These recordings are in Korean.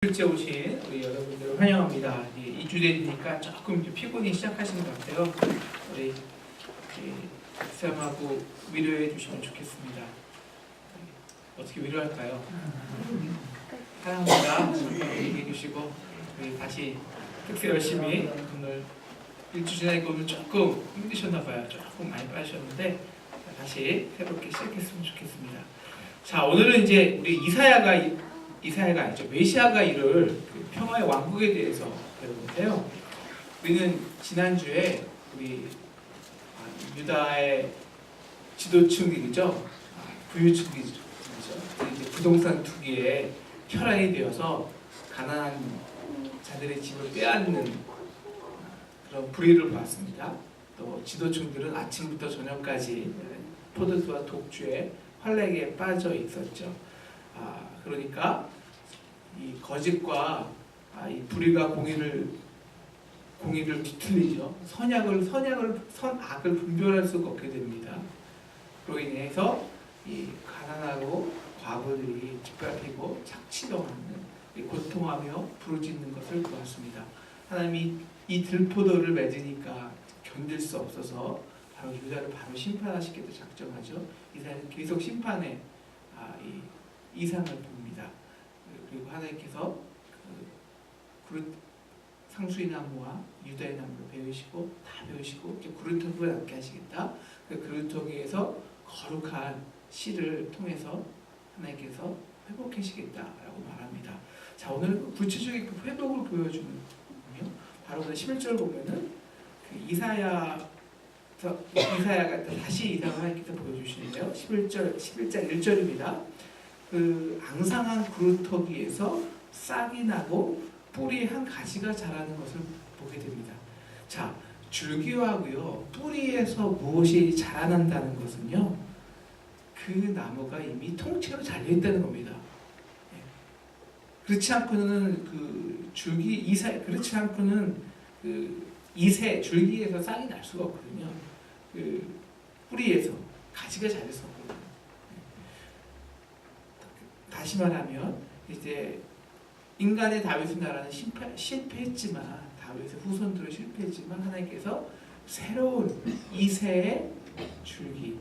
일찍 오신 우리 여러분들을 환영합니다. 2주 되니까 조금 피곤히 시작하시는 것 같아요. 우리 쌤하고 위로해 주시면 좋겠습니다. 어떻게 위로할까요? 사랑합니다. 얘기해 주시고 우리 다시 특세 열심히 오늘 일주 지나니까 오늘 조금 힘드셨나 봐요. 조금 많이 빠지셨는데 다시 새롭게 시작했으면 좋겠습니다. 자, 오늘은 이제 우리 이사야가 아니죠. 메시아가 이룰 그 평화의 왕국에 대해서 배우는데요. 우리는 지난주에 우리 유다의 지도층들이죠. 부유층들이죠. 이제 부동산 투기에 혈안이 되어서 가난한 자들의 집을 빼앗는 그런 불의를 보았습니다. 또 지도층들은 아침부터 저녁까지 포도주와 독주에 활락에 빠져 있었죠. 그러니까 이 거짓과 이 불의가 공의를 뒤틀리죠. 선악을 분별할 수가 없게 됩니다. 그로 인해서 이 가난하고 과부들이 짓밟히고 착취당하는 고통하며 부르짖는 것을 보았습니다. 하나님이 이 들포도를 맺으니까 견딜 수 없어서 바로 유다를 바로 심판하시기도 작정하죠. 이사야는 계속 심판의 이상을 봅니다. 그리고 하나님께서 상수의 나무와 유다의 나무를 배우시고 다 배우시고 이제 구름통을 남게 하시겠다. 그 구름통에서 거룩한 씨를 통해서 하나님께서 회복하시겠다라고 말합니다. 자, 오늘 구체적인 그 회복을 보여주는 거요. 바로 오늘 11절 보면은 그 이사야가 다시 이사가 하나님께서 보여주시는데요. 11장 1절입니다. 그 앙상한 구루터기에서 싹이 나고 뿌리에 한 가지가 자라는 것을 보게 됩니다. 자, 줄기하고요 뿌리에서 무엇이 자라난다는 것은요, 그 나무가 이미 통째로 잘려 있다는 겁니다. 그렇지 않고는 그 그렇지 않고는 그 줄기에서 싹이 날 수가 없거든요. 그 뿌리에서 가지가 잘릴 수 없거든요. 다시 말하면 이제 인간의 다윗의 나라는 실패했지만, 다윗의 후손들은 실패했지만 하나님께서 새로운 이새의 줄기,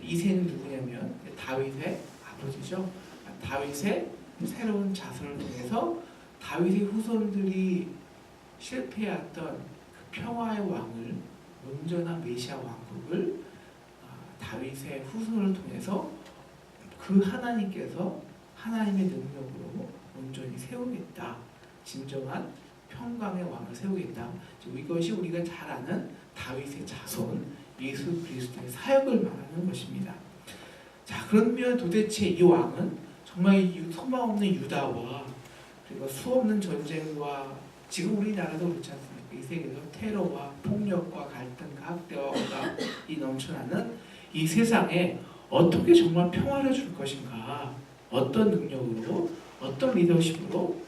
이새는 누구냐면 다윗의 아버지죠. 다윗의 새로운 자손을 통해서 다윗의 후손들이 실패했던 그 평화의 왕을, 온전한 메시아 왕국을 다윗의 후손을 통해서 그 하나님께서 하나님의 능력으로 온전히 세우겠다. 진정한 평강의 왕을 세우겠다. 이것이 우리가 잘 아는 다윗의 자손 예수 그리스도의 사역을 말하는 것입니다. 자, 그러면 도대체 이 왕은 정말 소망 없는 유다와 그리고 수없는 전쟁과, 지금 우리나라도 그렇지 않습니까? 이 세계에서 테러와 폭력과 갈등과 학대가 넘쳐나는 이 세상에 어떻게 정말 평화를 줄 것인가? 어떤 능력으로, 어떤 리더십으로?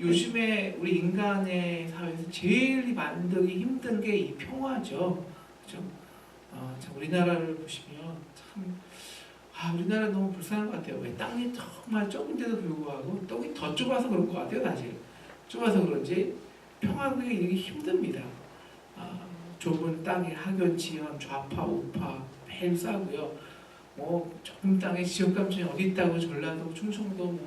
요즘에 우리 인간의 사회에서 제일 만들기 힘든 게 이 평화죠. 그렇죠? 우리나라를 보시면 참 우리나라 너무 불쌍한 것 같아요. 왜 땅이 정말 좁은데도 불구하고 땅이 더 좁아서 그런 것 같아요. 사실 좁아서 그런지 평화가 이르기 힘듭니다. 좁은 땅에 학연, 지연, 좌파, 우파 매일 싸고요. 좁은 땅에 지역 감정이 어디 있다고 전라도, 충청도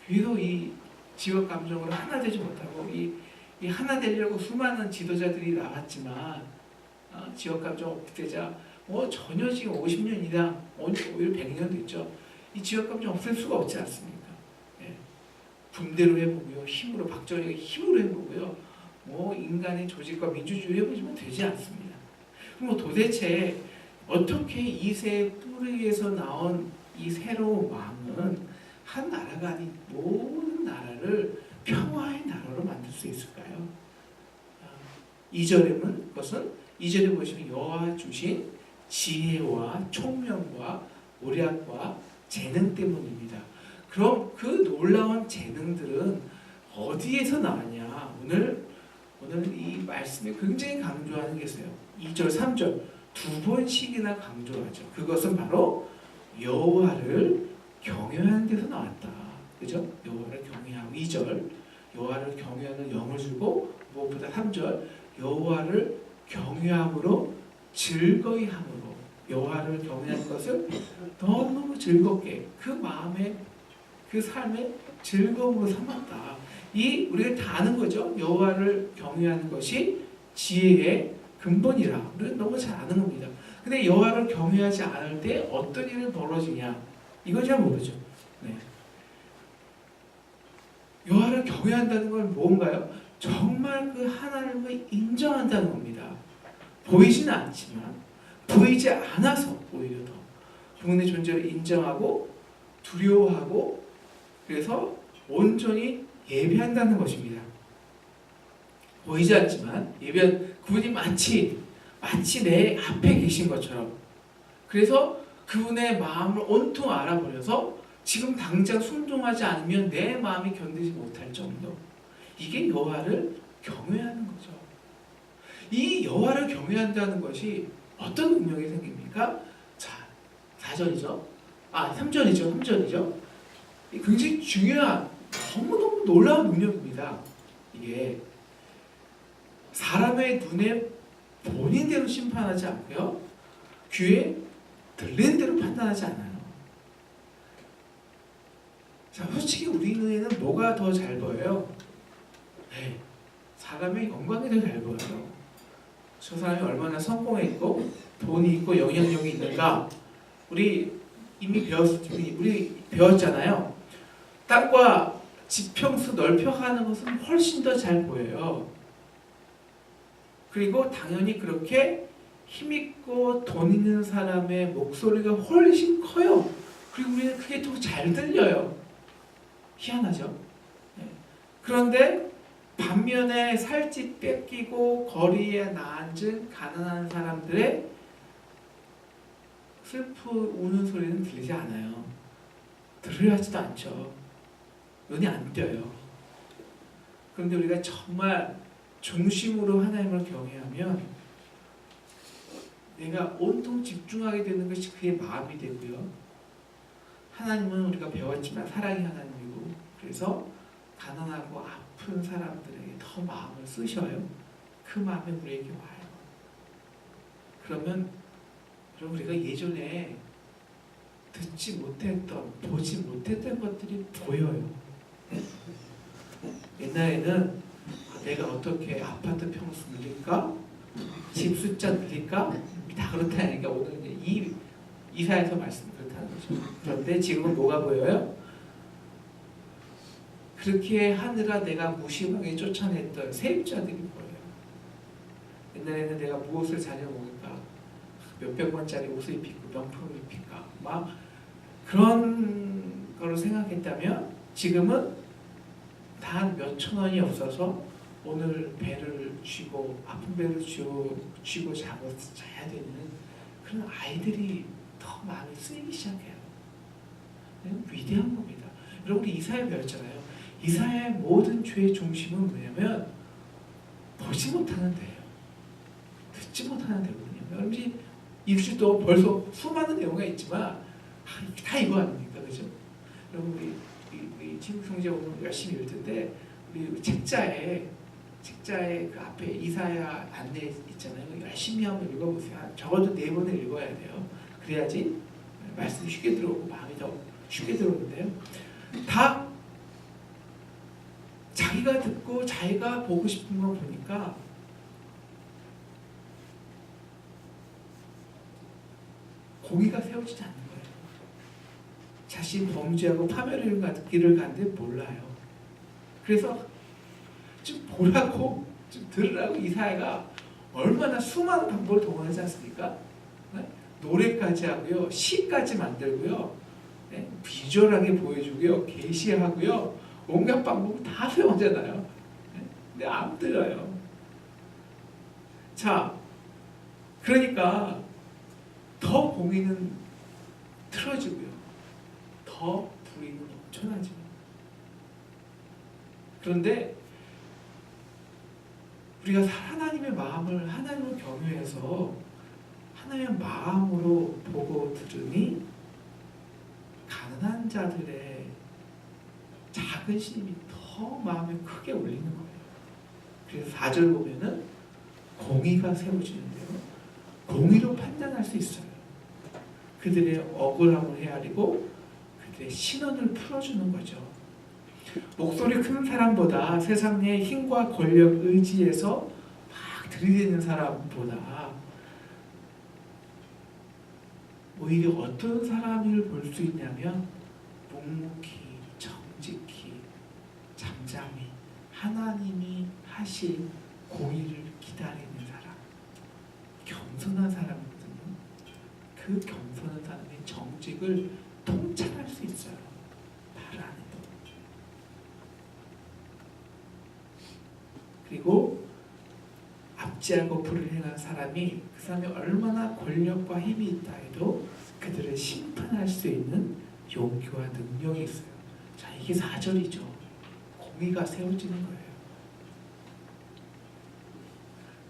그래도 이 지역 감정으로 하나 되지 못하고 이 하나 되려고 수많은 지도자들이 나왔지만 지역 감정 없애자 전혀 지금 50년 이상, 오히려 100년도 있죠. 이 지역 감정 없앨 수가 없지 않습니까? 예. 군대로 해보고요, 힘으로 박정희가 힘으로 해보고요, 인간의 조직과 민주주의 해보지만 되지 않습니다. 그럼 도대체 어떻게 이새 뿌리에서 나온 이 새로운 왕은 한 나라가 아닌 모든 나라를 평화의 나라로 만들 수 있을까요? 2절에 보시면 여호와 주신 지혜와 총명과 오략과 재능 때문입니다. 그럼 그 놀라운 재능들은 어디에서 나왔냐? 오늘 이 말씀에 굉장히 강조하는 게 있어요. 2절, 3절 두 번씩이나 강조하죠. 그것은 바로 여호와를 경외하는 데서 나왔다. 그죠? 여호와를 경외하고 2절 여호와를 경외하는 영을 주고 무엇보다 3절 여호와를 경외함으로 즐거이 함으로 여호와를 경외하는 것을 너무너무 즐겁게 그 마음에 그 삶의 즐거움으로 삼았다. 이 우리가 다 아는 거죠. 여호와를 경외하는 것이 지혜의 근본이라 우리가 너무 잘 아는 겁니다. 근데 여호와를 경외하지 않을 때 어떤 일이 벌어지냐 이건 잘 모르죠. 네. 여호와를 경외한다는 건 뭔가요? 정말 그 하나님을 인정한다는 겁니다. 보이지는 않지만 보이지 않아서 오히려 더 그분의 존재를 인정하고 두려워하고 그래서 온전히 예배한다는 것입니다. 보이지 않지만 그분이 마치 내 앞에 계신 것처럼 그래서 그분의 마음을 온통 알아버려서 지금 당장 순종하지 않으면 내 마음이 견디지 못할 정도 이게 여호와를 경외하는 거죠. 이 여호와를 경외한다는 것이 어떤 능력이 생깁니까? 자, 4절이죠. 3절이죠. 굉장히 중요한 너무너무 놀라운 능력입니다. 이게 사람의 눈에 보는 대로 심판하지 않고요. 귀에 들리는 대로 판단하지 않아요. 자, 솔직히 우리 눈에는 뭐가 더 잘 보여요? 네, 사람의 영광이 더 잘 보여요. 저 사람이 얼마나 성공했고 돈이 있고 영향력이 있는가 우리 이미 배웠잖아요. 땅과 지평수 넓혀가는 것은 훨씬 더 잘 보여요. 그리고 당연히 그렇게 힘있고 돈 있는 사람의 목소리가 훨씬 커요. 그리고 우리는 그게 더 잘 들려요. 희한하죠? 네. 그런데 반면에 살집 뺏기고 거리에 앉은 가난한 사람들의 슬프 우는 소리는 들리지 않아요. 들으려 하지도 않죠. 눈이 안 띄어요. 그런데 우리가 정말 중심으로 하나님을 경외하면 내가 온통 집중하게 되는 것이 그의 마음이 되고요. 하나님은 우리가 배웠지만 사랑의 하나님이고 그래서 가난하고 아픈 사람들에게 더 마음을 쓰셔요. 그 마음이 우리에게 와요. 그러면 우리가 예전에 듣지 못했던 보지 못했던 것들이 보여요. 옛날에는 내가 어떻게 아파트 평수 늘릴까? 집 숫자 늘릴까? 다 그렇다니까 오늘 이 이사에서 말씀 그렇다는 거죠. 그런데 지금은 뭐가 보여요? 그렇게 하느라 내가 무심하게 쫓아냈던 세입자들이 보여요. 옛날에는 내가 무엇을 자녀 먹을까? 몇백만짜리 옷을 입힐까? 명품을 입힐까? 막 그런 걸로 생각했다면 지금은 단 몇천 원이 없어서 오늘 배를 쥐고 아픈 배를 쥐고 자야 되는 그런 아이들이 더 마음이 쓰이기 시작해요. 위대한 겁니다. 여러분 우리 이사야 배웠잖아요. 이사야의 모든 죄의 중심은 뭐냐면 보지 못하는 데예요. 듣지 못하는 데거든요. 여러분 일주도 벌써 수많은 내용이 있지만 다 이거 아닙니까? 그죠? 여러분 우리 친구 형제 오늘 열심히 읽을 텐데 우리 책자에 그 앞에 이사야 안내 있잖아요. 열심히 한번 읽어보세요. 적어도 4번을 읽어야 돼요. 그래야지 말씀이 쉽게 들어오고 마음이 더 쉽게 들어오는데요. 다 자기가 듣고 자기가 보고 싶은 걸 보니까 공의가 세워지지 않는 거예요. 자신 범죄하고 파멸의 길을 가는데 몰라요. 그래서 좀 보라고 좀 들으라고 이사야가 얼마나 수많은 방법을 동원하지 않습니까? 네? 노래까지 하고요, 시까지 만들고요, 네? 비주얼하게 보여주고요, 게시하고요, 온갖 방법을 다 세우잖아요. 네? 근데 안 들어요. 자, 그러니까 더 공의는 틀어지고요, 더 불의는 넘쳐나죠. 그런데 우리가 하나님의 마음을 하나님을 경외해서 하나님의 마음으로 보고 들으니 가난한 자들의 작은 신임이 더 마음에 크게 울리는 거예요. 그래서 4절 보면은 공의가 세워지는데요. 공의로 판단할 수 있어요. 그들의 억울함을 헤아리고 그들의 신원을 풀어주는 거죠. 목소리 큰 사람보다 세상의 힘과 권력, 의지에서 막 들이대는 사람보다 오히려 어떤 사람을 볼 수 있냐면 묵묵히, 정직히, 잠잠히 하나님이 하실 공의를 기다리는 사람, 겸손한 사람이거든요. 그 겸손한 사람의 정직을 통찰할 수 있어요. 말 안 해도. 그리고 압제하고 불을 행한 사람이 그 사람이 얼마나 권력과 힘이 있다 해도 그들을 심판할 수 있는 용기와 능력이 있어요. 자, 이게 4절이죠. 공의가 세워지는 거예요.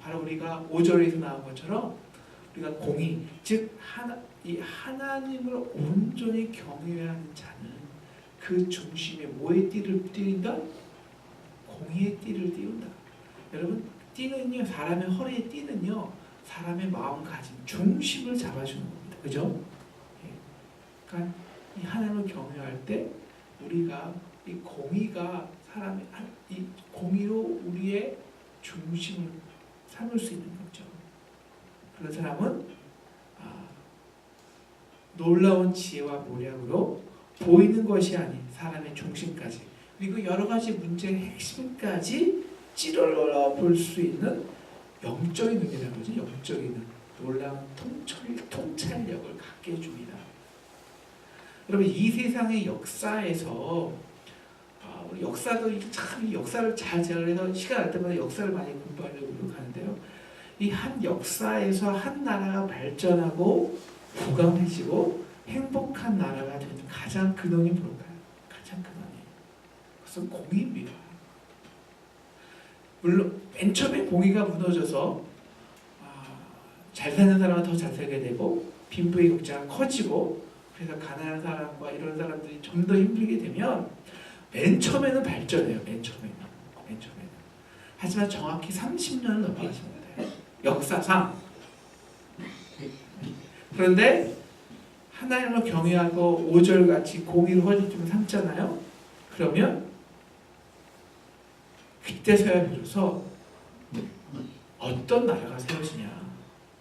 바로 우리가 5절에서 나온 것처럼 우리가 공의, 즉 이 하나님을 온전히 경외하는 자는 그 중심에 뭐의 띠를 띄운다? 공의의 띠를 띄운다. 여러분, 띠는요, 사람의 허리에 띠는요, 사람의 마음가짐, 중심을 잡아주는 겁니다. 그죠? 그러니까 이 하나님을 경외할 때 우리가 이 공의가 이 공의로 우리의 중심을 삼을 수 있는 거죠. 그런 사람은 놀라운 지혜와 모략으로 보이는 것이 아닌 사람의 중심까지, 그리고 여러 가지 문제의 핵심까지 찌르러 볼 수 있는 영적인 능력이라는 거죠. 영적인 놀라운 통찰력을 갖게 해줍니다. 여러분, 이 세상의 역사에서 우리 역사도 참 역사를 잘 제가 시간 날 때마다 역사를 많이 공부하려고 노력하는데요. 이 한 역사에서 한 나라가 발전하고 부강해지고 행복한 나라가 되는 가장 근원이 뭘까요? 가장 근원이 그것은 공의입니다. 물론 맨 처음에 공의가 무너져서 잘 사는 사람은 더 잘 살게 되고 빈부의 격차가 커지고 그래서 가난한 사람과 이런 사람들이 좀 더 힘들게 되면 맨 처음에는 발전해요. 맨 처음에는. 하지만 정확히 30년을 넘어가십니다. 역사상. 그런데 하나님을 경외하고 5절같이 공의를 허리쯤 삼잖아요. 그러면 그때서야 비로소 어떤 나라가 세워지냐.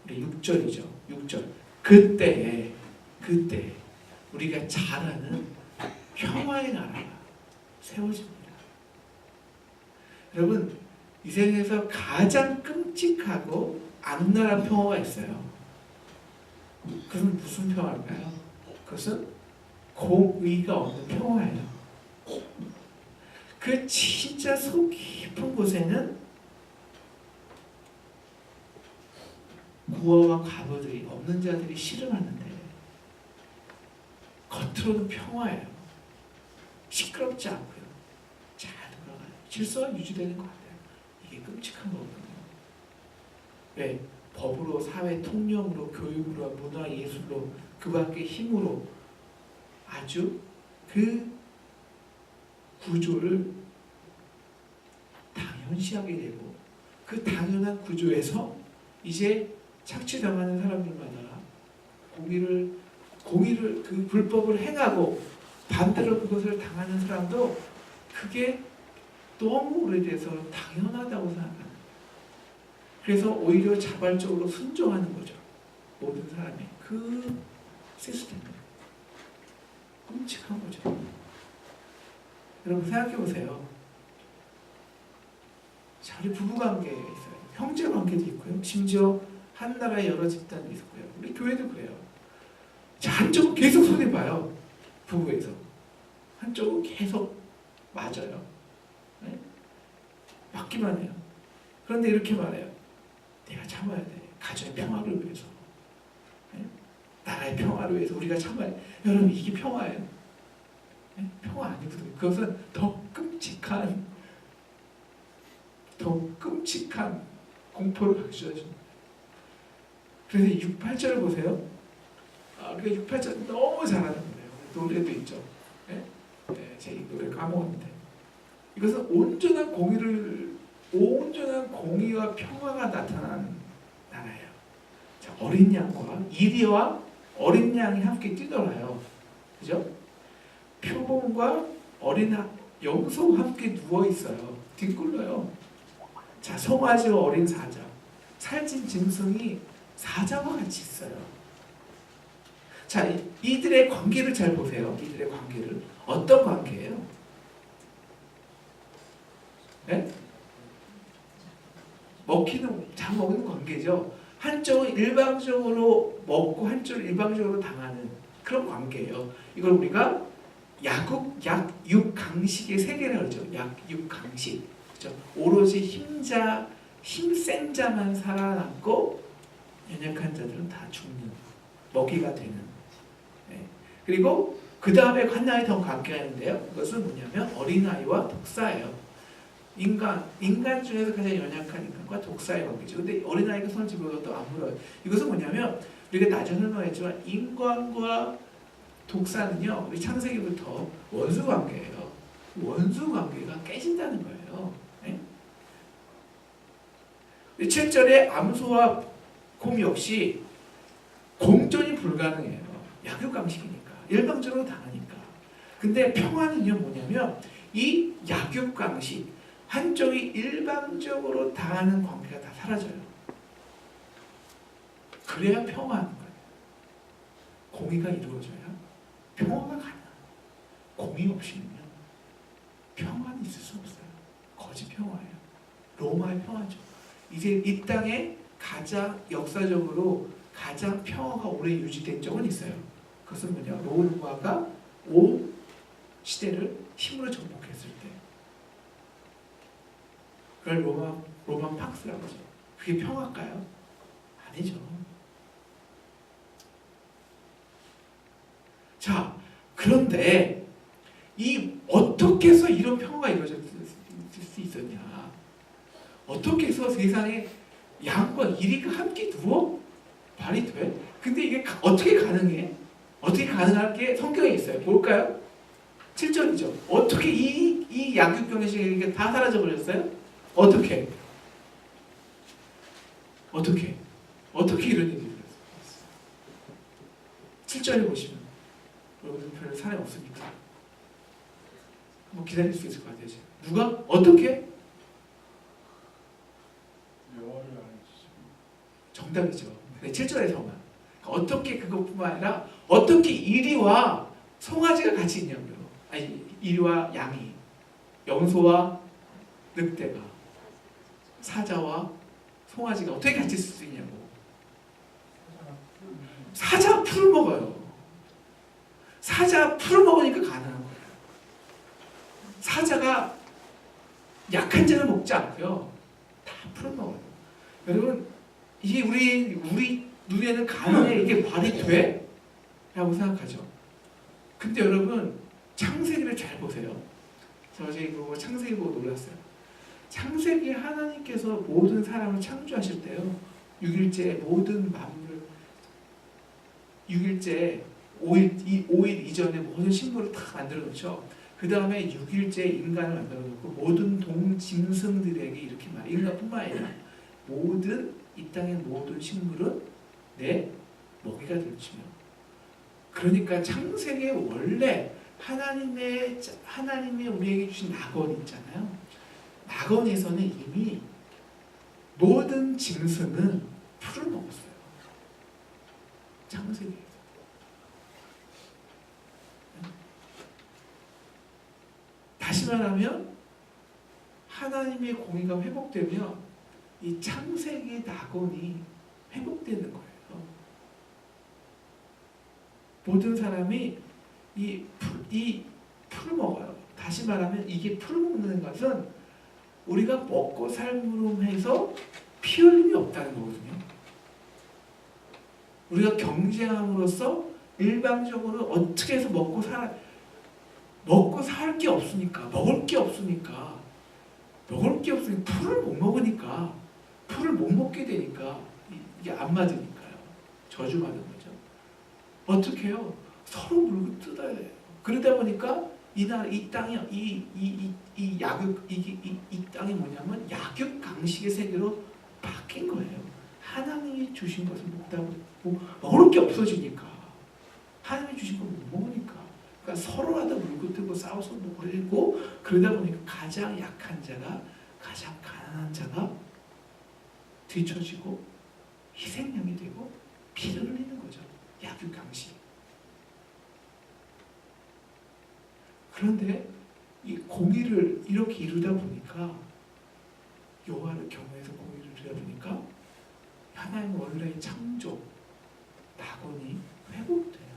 우리 6절이죠. 6절. 그때 우리가 잘 아는 평화의 나라가 세워집니다. 여러분, 이 세상에서 가장 끔찍하고 악랄한 평화가 있어요. 그것은 무슨 평화일까요? 그것은 공의가 없는 평화예요. 그 진짜 속 깊은 곳에는 고아와 과부들이 없는 자들이 씨름하는데 겉으로는 평화예요. 시끄럽지 않고요. 잘 돌아가요. 질서가 유지되는 것 같아요. 이게 끔찍한 거거든요. 왜? 법으로, 사회 통념으로, 교육으로, 문화, 예술로, 그 밖의 힘으로 아주 그 구조를 당연시하게 되고 그 당연한 구조에서 이제 착취당하는 사람들마다 공의를 그 불법을 행하고 반대로 그것을 당하는 사람도 그게 너무 오래돼서 당연하다고 생각하는. 그래서 오히려 자발적으로 순종하는 거죠. 모든 사람이 그 시스템. 끔찍한 거죠. 여러분 생각해 보세요. 자, 우리 부부관계에 있어요. 형제관계도 있고요. 심지어 한 나라의 여러 집단도 있고요. 우리 교회도 그래요. 자, 한쪽은 계속 손해봐요. 부부에서. 한쪽은 계속 맞아요. 네? 맞기만 해요. 그런데 이렇게 말해요. 내가 참아야 돼. 가정의 평화를 위해서. 네? 나라의 평화를 위해서 우리가 참아야 돼. 여러분, 이게 평화예요. 네? 평화 아니거든요. 그것은 더 끔찍한 공포를 가져줍니다. 그래서 6, 8절을 보세요. 우리가 6, 8절 너무 잘하는 거예요. 노래도 있죠. 네? 네, 제 노래 까먹었는데. 이것은 온전한 공의와 평화가 나타나는 나라예요. 자, 어린 양과 이리와 어린 양이 함께 뛰놀아요. 그죠? 표범과 어린 염소가 함께 누워 있어요. 뒹굴러요. 자, 송아지와 어린 사자, 살찐 짐승이 사자와 같이 있어요. 자, 이들의 관계를 잘 보세요. 이들의 관계를. 어떤 관계예요? 네? 잘 먹는 관계죠. 한쪽은 일방적으로 먹고 한쪽은 일방적으로 당하는 그런 관계예요. 이걸 우리가 약육강식의 세계라고 그러죠. 약육강식. 그렇죠? 오로지 힘센 자만 살아남고 연약한 자들은 다 죽는 먹이가 되는. 네. 그리고 그 다음에 하나의 더 관계가 있는데요. 그것은 뭐냐면 어린아이와 독사예요. 인간 중에서 가장 연약한 인간과 독사의 관계죠. 근데 어린아이가 손을 집어넣어도 안 물어요. 이것은 뭐냐면 우리가 나중에 설명했지만 인간과 독사는요, 우리 창세기부터 원수 관계예요. 원수 관계가 깨진다는 거예요. 네? 7절에 암소와 곰 역시 공존이 불가능해요. 약육강식이니까. 일방적으로 당하니까. 근데 평화는요, 뭐냐면 이 약육강식, 한쪽이 일방적으로 당하는 관계가 다 사라져요. 그래야 평화하는 거예요. 공의가 이루어져야 평화가 가능해요. 공의 없이는요, 평화는 있을 수 없어요. 거짓 평화예요. 로마의 평화죠. 이제 이 땅에 역사적으로 가장 평화가 오래 유지된 적은 있어요. 그것은 뭐냐? 로마가 온 시대를 힘으로 정복했을 때. 그걸 로만 팍스라고 하죠. 그게 평화일까요? 아니죠. 자, 그런데 어떻게 해서 이런 평화가 이루어질 수 있었냐? 어떻게 해서 세상에 양과 이리가 함께 누워? 말이 돼? 근데 이게 어떻게 가능해? 어떻게 가능할 게 성경에 있어요. 볼까요? 7절이죠. 어떻게 이 약육강식이 다 사라져 버렸어요? 어떻게 이런 일이 일어났어요? 7절에 보시면 여러분 별로 사람이 없으니까 한번 기다릴 수 있을 것 같아요. 누가? 어떻게? 정답이죠. 네, 7절에서만. 어떻게 그것뿐만 아니라 어떻게 이리와 송아지가 같이 있냐고요. 아니, 이리와 양이, 염소와 늑대가, 사자와 송아지가 어떻게 같이 있을 수 있냐고. 사자 풀을 먹어요. 사자 풀을 먹으니까 가능한 거예요. 사자가 약한 자를 먹지 않고요. 다 풀을 먹어요. 여러분, 이게 우리 눈에는 가능해? 이게 말이 돼? 라고 생각하죠. 근데 여러분, 창세기를 잘 보세요. 저 어제 창세기 보고 놀랐어요. 창세기 하나님께서 모든 사람을 창조하실 때요, 6일째 모든 만물을 6일째 5일 이전에 모든 식물을 다 만들어 놓죠. 그 다음에 6일째 인간을 만들어 놓고 모든 동짐승들에게 이렇게 말해요. 인간뿐만 아니라 이 땅의 모든 식물은 내 먹이가 될지며. 그러니까 창세기에 원래 하나님이 우리에게 주신 낙원 있잖아요. 낙원에서는 이미 모든 짐승은 풀을 먹었어요. 창세기에서. 다시 말하면 하나님의 공의가 회복되면 이 창세기 낙원이 회복되는 거예요. 모든 사람이 이 풀을 먹어요. 다시 말하면 이게 풀을 먹는 것은 우리가 먹고 삶으로 해서 피 흘림이 없다는 거거든요. 우리가 경쟁함으로써 일방적으로 어떻게 해서 먹고 살 게 없으니까, 먹을 게 없으니까 풀을 못 먹으니까, 풀을 못 먹게 되니까 이게 안 맞으니까요. 저주받은 거죠. 어떻게 해요? 서로 물고 뜯어야 돼요. 그러다 보니까 이 땅이 이 약육 이 땅이 뭐냐면 약육강식의 세계로 바뀐 거예요. 하나님이 주신 것을 먹다 보고 먹을 게 없어지니까 하나님이 주신 걸 못 먹으니까 그러니까 서로하다 물고 뜨고 싸워서 먹으려고 그러다 보니까 가장 약한 자가 가장 가난한 자가 뒤처지고 희생양이 되고 피를 흘리는 거죠. 약육강식. 그런데 이 공의를 이렇게 이루다 보니까 여호와를 경외해서 공의를 이루다 보니까 하나님 원래의 창조 낙원이 회복돼요.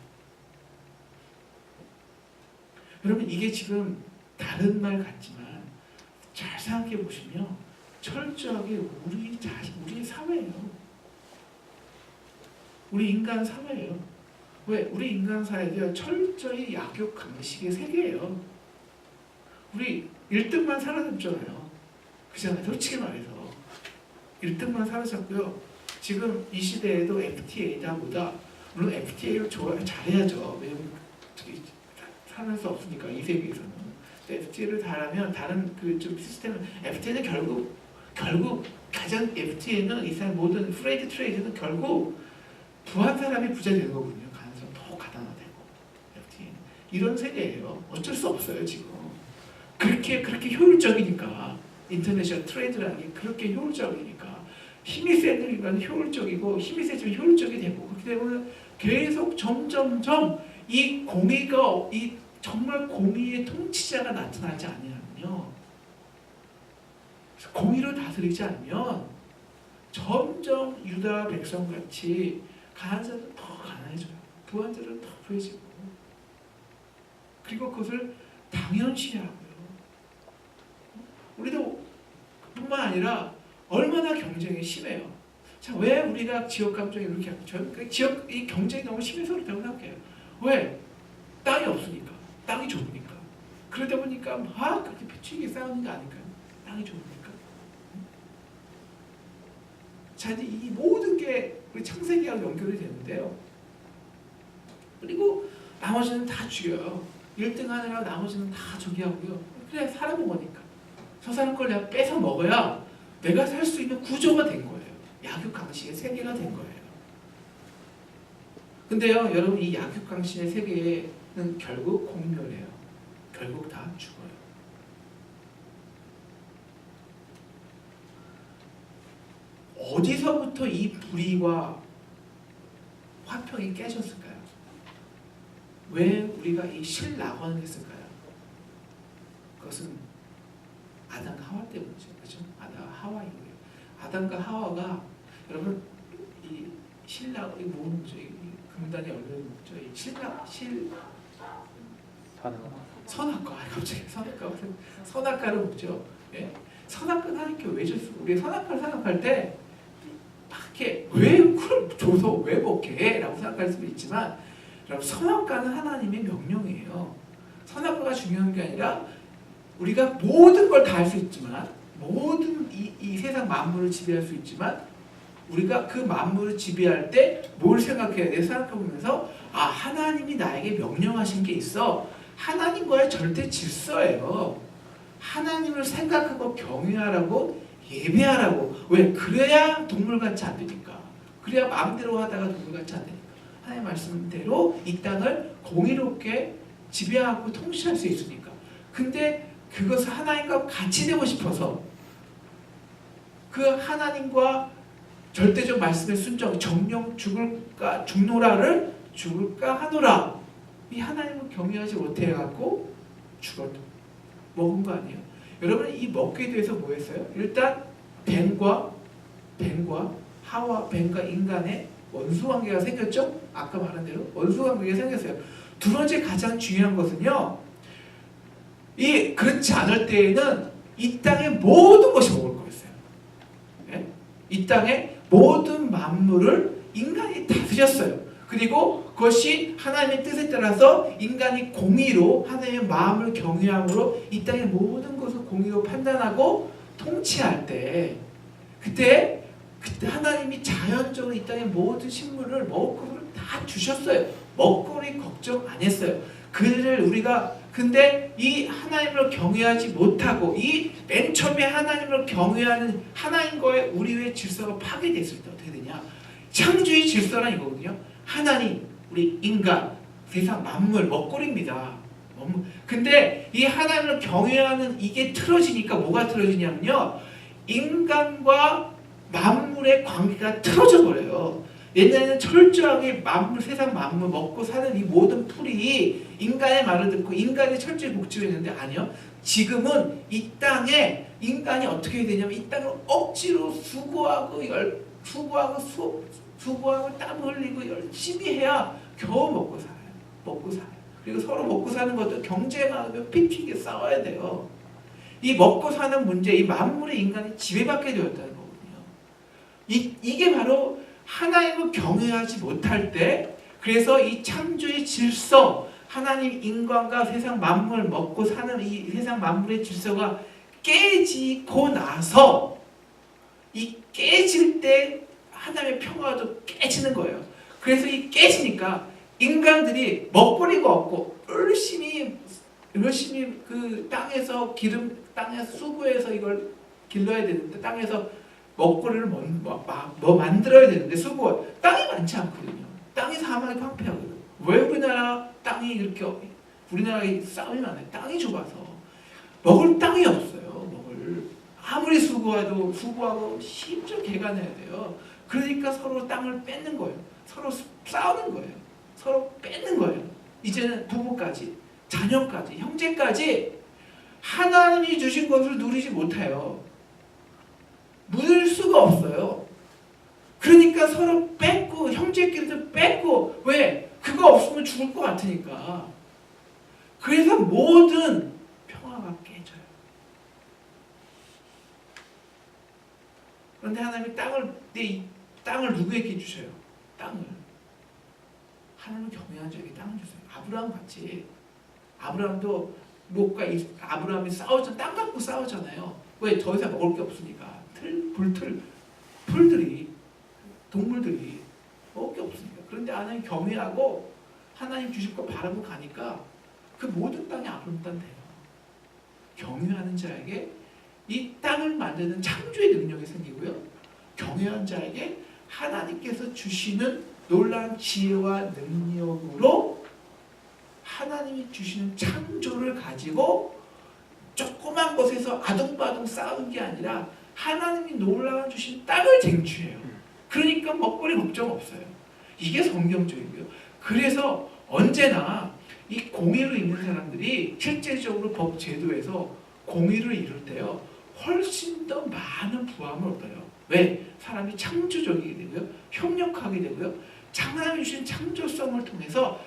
여러분 이게 지금 다른 말 같지만 잘 생각해 보시면 철저하게 우리 사회예요. 우리 인간 사회예요. 왜? 우리 인간 사회가 철저히 약육강식의 세계예요. 우리 1등만 사라졌잖아요. 그잖아요. 솔직히 말해서 1등만 사라졌고요. 지금 이 시대에도 FTA다 보다 물론 FTA를 잘해야죠. 왜냐면 살아날 수 없으니까 이 세계에서는. FTA를 잘하면 다른 그 좀 시스템은 FTA는 결국 가장 FTA는 이 사람 모든 프레이드 트레이드는 결국 부한 사람이 부자 되는 거거든요. 가난한 사람 더 가난화되고 FTA는 이런 세계예요. 어쩔 수 없어요 지금. 그렇게 효율적이니까 인터내셔널 트레이드라는 게 그렇게 효율적이니까 힘이 센 인간은 효율적이고 힘이 세지면 효율적이 되고 그렇게 되면 계속 점점점 이 공의가 정말 공의의 통치자가 나타나지 않으면요. 공의를 다스리지 않으면 점점 유다 백성같이 가난한 자들은 더 가난해져요. 부한 자들은 더 부해지고 그리고 그것을 당연시하고요. 우리도 뿐만 아니라 얼마나 경쟁이 심해요. 자, 왜 우리가 지역 감정이 이렇게 하죠? 저는 지역 이 경쟁이 너무 심해서 그렇다고 생각해요. 왜? 땅이 없으니까, 땅이 좁으니까. 그러다 보니까 막 그렇게 피치게 싸우는 게 아닐까요? 땅이 좁으니까. 자, 이제 이 모든 게 우리 창세기하고 연결이 되는데요. 그리고 나머지는 다 죽여요. 1등 하느라 나머지는 다 저기 하고요. 그래 살아본 거니까. 저 사람 걸 내가 뺏어 먹어야 내가 살 수 있는 구조가 된 거예요. 약육강식의 세계가 된 거예요. 근데요, 여러분 이 약육강식의 세계는 결국 공멸해요. 결국 다 죽어요. 어디서부터 이 불의와 화평이 깨졌을까요? 왜 우리가 이 실낙원을 했을까요? 그것은 아담과 하와 때문이죠. 그렇죠? 아담과 하와이고요. 아담과 하와가 여러분 이 실낙 이 뭐는 뭐죠? 이 금단에 얼려 있는 거죠. 이 선악과 갑자기 선악과를 먹죠. 예? 선악과는 하나님께 왜 줬어? 우리 선악과를 생각할 때 막 이렇게 왜 그걸 줘서 왜 먹게? 라고 생각할 수도 있지만 여러분 선악과는 하나님의 명령이에요. 선악과가 중요한 게 아니라 우리가 모든 걸 다 할 수 있지만 모든 이 세상 만물을 지배할 수 있지만 우리가 그 만물을 지배할 때 뭘 생각해야 돼? 생각해보면서 아 하나님이 나에게 명령하신 게 있어. 하나님과의 절대 질서예요. 하나님을 생각하고 경외하라고 예배하라고. 왜? 그래야 동물같이 안 되니까. 그래야 마음대로 하다가 동물같이 안 되니까. 하나님 말씀대로 이 땅을 공의롭게 지배하고 통치할 수 있으니까. 근데 그것을 하나님과 같이 되고 싶어서 그 하나님과 절대적 말씀의 순종, 정령 죽노라를 죽을까 하노라. 이 하나님을 경외하지 못해갖고 죽었다. 먹은 거 아니에요? 여러분 이 먹게 돼서 뭐 했어요? 일단 뱀과 인간의 원수관계가 생겼죠? 아까 말한 대로 원수관계가 생겼어요. 두 번째 가장 중요한 것은요. 그렇지 않을 때에는 이 땅의 모든 것이 먹을 거였어요. 네? 이 땅의 모든 만물을 인간이 다스렸어요. 그리고 그것이 하나님의 뜻에 따라서 인간이 공의로 하나님의 마음을 경외함으로 이 땅의 모든 것을 공의로 판단하고 통치할 때 그때 하나님이 자연적으로 이 땅의 모든 식물을 먹을 것을 다 주셨어요. 먹거리 걱정 안 했어요. 그를 우리가 근데 이 하나님을 경외하지 못하고 이 맨 처음에 하나님을 경외하는 하나님과의 우리의 질서가 파괴됐을 때 어떻게 되냐? 창조의 질서란 이거거든요. 하나님, 우리 인간, 세상 만물, 먹거리입니다. 근데 이 하나님을 경외하는 이게 틀어지니까 뭐가 틀어지냐면요. 인간과 만물의 관계가 틀어져 버려요. 옛날에는 철저하게 만물, 세상 만물 먹고 사는 이 모든 풀이 인간의 말을 듣고 인간이 철저히 복지했는데 아니요. 지금은 이 땅에 인간이 어떻게 해야 되냐면 이 땅을 억지로 수고하고 땀 흘리고 열심히 해야 겨우 먹고 살아요. 먹고 살아요. 그리고 서로 먹고 사는 것도 경쟁하고 피튀게 싸워야 돼요. 이 먹고 사는 문제, 이 만물의 인간이 지배받게 되었다는 거거든요. 이게 바로 하나님을 경외하지 못할 때, 그래서 이 창조의 질서, 하나님 인간과 세상 만물 먹고 사는 이 세상 만물의 질서가 깨지고 나서 이 깨질 때 하나님의 평화도 깨지는 거예요. 그래서 이 깨지니까 인간들이 먹거리가 없고 열심히 그 땅에서 수고해서 이걸 길러야 되는데 땅에서 먹거리를 만들어야 되는데 땅이 많지 않거든요. 땅이 사막이 황폐하거든요. 왜 우리나라 땅이 이렇게 우리나라에 싸움이 많아요? 땅이 좁아서 먹을 땅이 없어요. 아무리 수고하고 심지어 개간해야 돼요. 그러니까 서로 땅을 뺏는 거예요. 서로 싸우는 거예요. 서로 뺏는 거예요. 이제는 부부까지, 자녀까지, 형제까지 하나님이 주신 것을 누리지 못해요. 누릴 수가 없어요. 그러니까 서로 뺏고 형제끼리도 뺏고 왜? 그거 없으면 죽을 것 같으니까. 그래서 모든 평화가 깨져요. 그런데 하나님이 땅을 누구에게 주셔요? 땅을. 하나님을 경외한 자에게 땅을 주세요. 아브라함 같이. 아브라함이 땅 갖고 싸우잖아요. 왜? 더 이상 먹을 게 없으니까. 풀들이, 동물들이 먹을 게 없으니까. 그런데 하나님 경외하고 하나님 주실 거 바라고 가니까 그 모든 땅이 아브라함 땅 돼요. 경외하는 자에게 이 땅을 만드는 창조의 능력이 생기고요. 경외한 자에게 하나님께서 주시는 놀라운 지혜와 능력으로 하나님이 주시는 창조를 가지고 조그만 곳에서 아둥바둥 싸우는 게 아니라 하나님이 놀라운 주신 땅을 쟁취해요. 그러니까 먹거리 걱정 없어요. 이게 성경적이고요. 그래서 언제나 이 공의를 읽는 사람들이 실제적으로 법 제도에서 공의를 이룰 때요. 훨씬 더 많은 부함을 얻어요. 왜? 사람이 창조적이게 되고요. 협력하게 되고요. 하나님이 주신 창조성을 통해서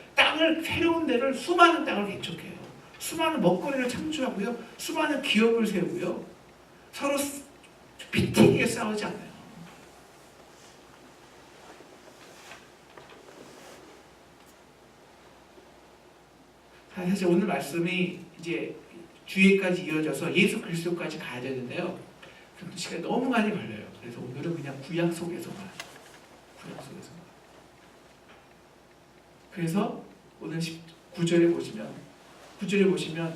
새로운 데를 수많은 땅을 개척해요. 수많은 먹거리를 창조하고요. 수많은 기업을 세우고요. 서로 피튀기게 싸우지 않아요. 사실 오늘 말씀이 이제 주에까지 이어져서 예수 그리스도까지 가야 되는데요. 그 시간이 너무 많이 걸려요. 그래서 오늘은 그냥 구약 속에서만. 그래서 오늘 9절에 보시면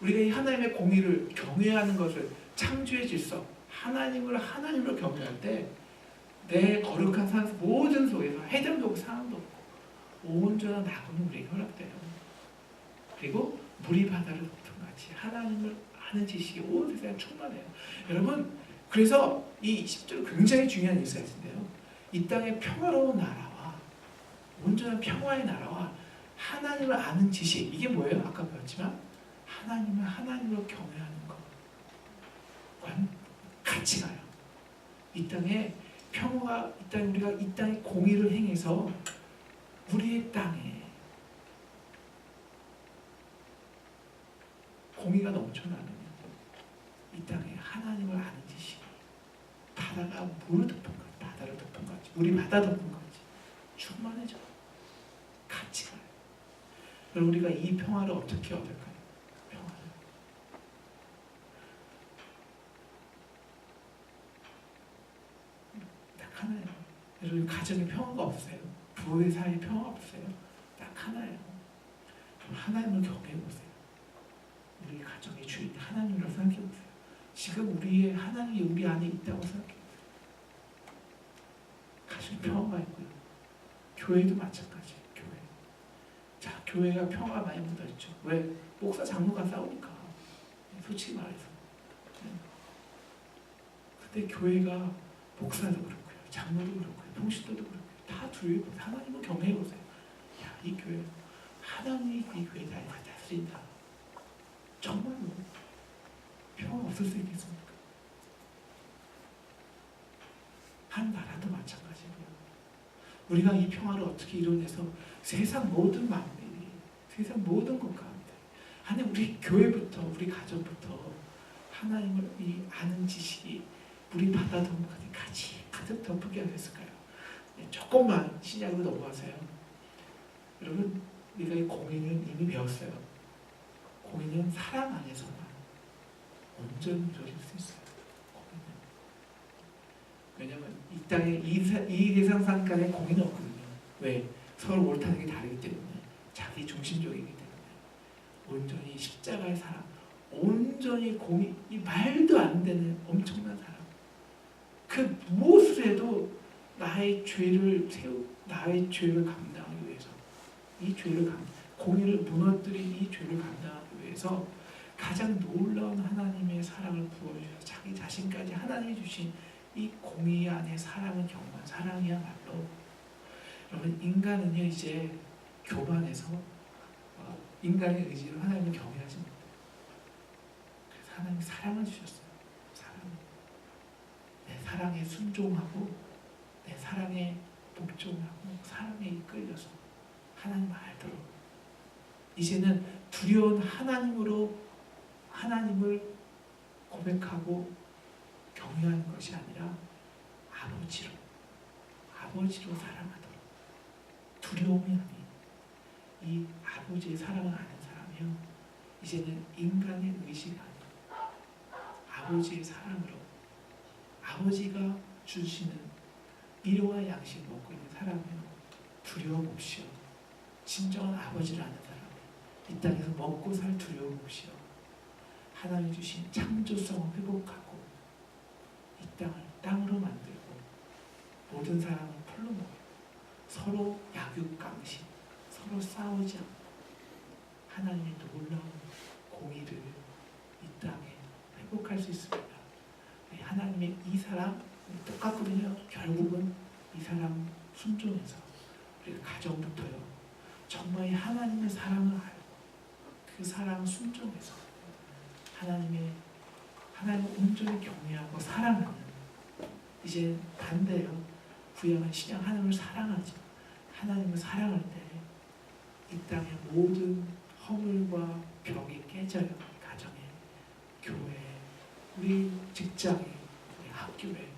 우리가 이 하나님의 공의를 경외하는 것을 창조의 질서, 하나님을 경외할 때 내 거룩한 산 모든 속에서 해됨도 없고 상함도 없고 온전한 낙원이 우리에게 허락돼요. 그리고 물이 바다를 덮은 같이 하나님을 아는 지식이 온 세상에 충만해요. 여러분, 그래서 이 10절 굉장히 중요한 인사이트인데요. 이 땅의 평화로운 나라와 온전한 평화의 나라와 하나님을 아는 지식, 이게 뭐예요? 아까 배웠지만 하나님을 경외하는 것과는 같이 가요. 이 땅에 평화가, 우리가 이 땅에 공의를 행해서 우리의 땅에 공의가 넘쳐나면 이 땅에 하나님을 아는 지식이 바다가 물을 덮은 것, 바다를 덮은 것 같이, 물이 바다 덮은 것 같이 충만해져. 같이 가요. 그럼 우리가 이 평화를 어떻게 얻을까요? 평화를. 딱 하나예요. 여러분, 가정에 평화가 없어요. 부부의 사이에 평화가 없어요. 딱 하나예요. 하나님을 경외해 보세요. 가정의 주인 하나님이라고 생각해보세요. 지금 우리의 하나님이 우리 안에 있다고 생각해보세요. 가슴 평화가 있고요. 교회도 마찬가지. 교회. 자, 교회가 평화가 많이 묻어있죠. 왜? 목사 장로가 싸우니까. 솔직히 말해서. 근데 교회가 목사도 그렇고요, 장로도 그렇고요, 통신도도 그렇고요, 다 두려워요. 하나님을 경외해보세요. 야, 이 교회 하나님이 이 교회 다 다스린다. 정말로 평화 없을 수 있겠습니까? 한 나라도 마찬가지고요. 우리가 이 평화를 어떻게 이뤄내서 세상 모든 만민이, 세상 모든 것 가운데 하나님 우리 교회부터 우리 가정부터 하나님을 이 아는 지식이 우리 바다던 같이 가득 덮게 하셨을까요? 조금만 신약으로 넘어가세요. 여러분, 우리가 이 공의는 이미 배웠어요. 공의는 사랑 안에서만 온전히 이루어질 수 있어요. 공의는. 왜냐하면 이 땅에 이 대상상간에 공의는 없거든요. 왜? 서로 옳다는 게 다르기 때문에, 자기 중심적이기 때문에. 온전히 십자가의 사랑, 온전히 공의, 이 말도 안 되는 엄청난 사랑. 그 무엇을 해도 나의 죄를 감당하기 위해서, 이 죄를 공의를 무너뜨린 이 죄를 감당하기 위해서 가장 놀라운 하나님의 사랑을 부어주셔서 자기 자신까지 하나님이 주신 이 공의 안에 사랑을 경험한 사랑이야말로, 여러분, 인간은요 이제 교만해서 인간의 의지로 하나님을 경외하지 못해요. 그래서 하나님이 사랑을 주셨어요. 내 사랑에 순종하고 내 사랑에 복종하고 사랑에 이끌려서 하나님 알도록, 이제는 두려운 하나님으로 하나님을 고백하고 경외하는 것이 아니라 아버지로 사랑하도록, 두려움이 아닌 이 아버지의 사랑을 아는 사람이요, 이제는 인간의 의지가 아닌 아버지의 사랑으로, 아버지가 주시는 일용할 양식을 먹고 있는 사람이요, 두려움 없이요, 진정한 아버지를 아는 사람, 이 땅에서 먹고 살 두려움 없이요, 하나님이 주신 창조성을 회복하고 이 땅을 땅으로 만들고 모든 사람을 풀로 먹고 서로 약육강신, 서로 싸우지 않고 하나님의 놀라운 공의를 이 땅에 회복할 수 있습니다. 하나님의 이 사랑 똑같거든요. 결국은 이 사랑 순종해서 우리가 가정부터요, 정말 하나님의 사랑을 알고 그 사랑 순종해서 하나님을 온전히 경외하고 사랑하는, 이제 반대요, 구약은 신약 하나님을 사랑하죠. 하나님을 사랑할 때 이 땅의 모든 허물과 벽이 깨져요. 가정에, 교회에, 우리 직장에, 우리 학교에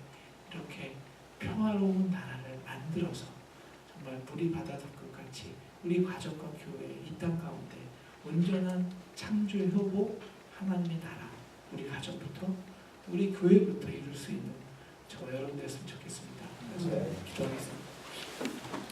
이렇게 평화로운 나라를 만들어서 정말 물이 바다덮것 같이 우리 가정과 교회, 이 땅 가운데 온전한 창조의 회복, 하나님의 나라, 우리 가정부터 우리 교회부터 이룰 수 있는 저와 여러분 됐으면 좋겠습니다. 그래서 기도하겠습니다.